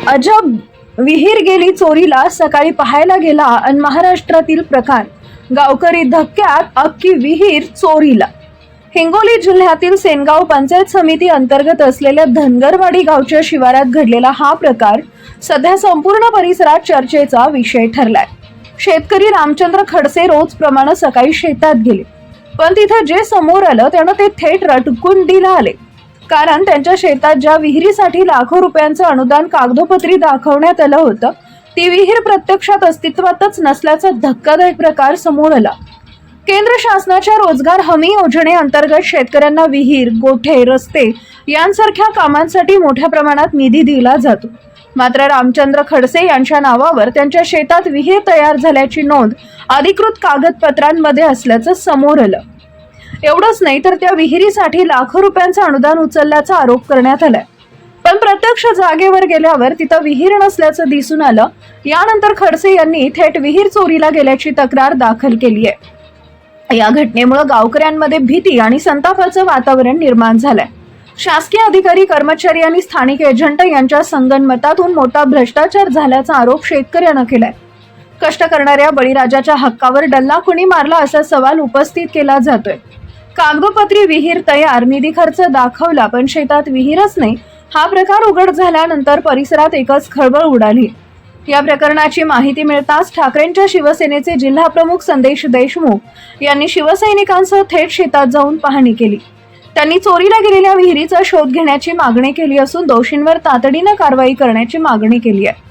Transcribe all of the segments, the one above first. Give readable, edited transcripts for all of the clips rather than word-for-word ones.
अजब, विहीर गेली चोरीला, सकाळी पाहायला गेला आणि महाराष्ट्रातील प्रकार. गावकरी धक्क्यात, अख्खी विहीर चोरीला. हिंगोली जिल्ह्यातील सेनगाव पंचायत समिती अंतर्गत असलेल्या धनगरवाडी गावच्या शिवारात घडलेला हा प्रकार सध्या संपूर्ण परिसरात चर्चेचा विषय ठरलाय. शेतकरी रामचंद्र खडसे रोज प्रमाणे सकाळी शेतात गेले, पण तिथे जे समोर आलं त्यानं ते थेट रटकुंडीला आले. कारण त्यांच्या शेतात ज्या विहिरीसाठी लाखो रुपयांचं अनुदान कागदोपत्री दाखवण्यात आलं होतं, ती विहीर प्रत्यक्षात अस्तित्वातच नसल्याचा धक्कादायक प्रकार समोर आला. केंद्र शासनाच्या रोजगार हमी योजनेअंतर्गत शेतकऱ्यांना विहीर, गोठे, रस्ते यांसारख्या कामांसाठी मोठ्या प्रमाणात निधी दिला जातो. मात्र रामचंद्र खडसे यांच्या नावावर त्यांच्या शेतात विहीर तयार झाल्याची नोंद अधिकृत कागदपत्रांमध्ये असल्याचं समोर आलं. एवढंच नाही तर त्या विहिरीसाठी लाखो रुपयांचं अनुदान उचलल्याचा आरोप करण्यात आलाय. पण प्रत्यक्ष जागेवर गेल्यावर तिथं विहीर नसल्याचं दिसून आलं. यानंतर खडसे यांनी थेट विहीर चोरीला गेल्याची तक्रार दाखल केली आहे. या घटनेमुळे गावकऱ्यांमध्ये भीती आणि संतापाचं वातावरण निर्माण झालंय. शासकीय अधिकारी, कर्मचारी आणि स्थानिक एजंट यांच्या संगनमतातून मोठा भ्रष्टाचार झाल्याचा आरोप शेतकऱ्यानं केलाय. कष्ट करणाऱ्या बळीराजाच्या हक्कावर डल्ला कुणी मारला असा सवाल उपस्थित केला जातोय. कागदोपत्री विहीर तयार, निधी खर्च दाखवला, पण शेतात विहीरच नाही, हा प्रकार उघड झाल्यानंतर परिसरात एकच खळबळ उडाली. या प्रकरणाची माहिती मिळताच ठाकरेंच्या शिवसेनेचे जिल्हा प्रमुख संदेश देशमुख यांनी शिवसैनिकांसह थेट शेतात जाऊन पाहणी केली. त्यांनी चोरीला गेलेल्या विहिरीचा शोध घेण्याची मागणी केली असून दोषींवर तातडीनं कारवाई करण्याची मागणी केली आहे.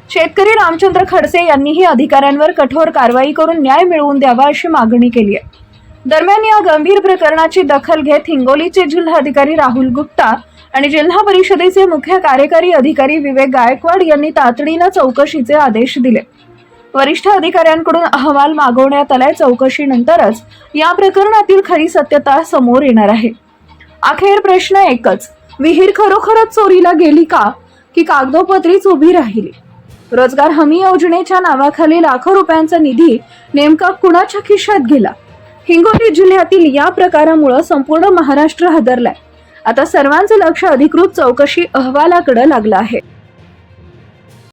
शेतकरी रामचंद्र खडसे यांनीही अधिकाऱ्यांवर कठोर कारवाई करून न्याय मिळवून द्यावा अशी मागणी केली आहे. दरम्यान या गंभीर प्रकरणाची दखल घेत हिंगोलीचे जिल्हाधिकारी राहुल गुप्ता आणि जिल्हा परिषदेचे मुख्य कार्यकारी अधिकारी विवेक गायकवाड यांनी तातडीनं चौकशीचे आदेश दिले. वरिष्ठ अधिकाऱ्यांकडून अहवाल मागवण्यात आलाय. चौकशीनंतरच या प्रकरणातील खरी सत्यता समोर येणार आहे. अखेर प्रश्न एकच, विहीर खरोखरच चोरीला गेली का, की कागदोपत्रीच उभी राहिली? रोजगार हमी योजनेच्या नावाखाली लाखो रुपयांचा निधी नेमका कुणाच्या खिशात गेला? हिंगोली जिल्ह्यातील या प्रकारामुळे संपूर्ण महाराष्ट्र हादरलाय. आता सर्वांचं लक्ष अधिकृत चौकशी अहवालाकडे लागलं आहे.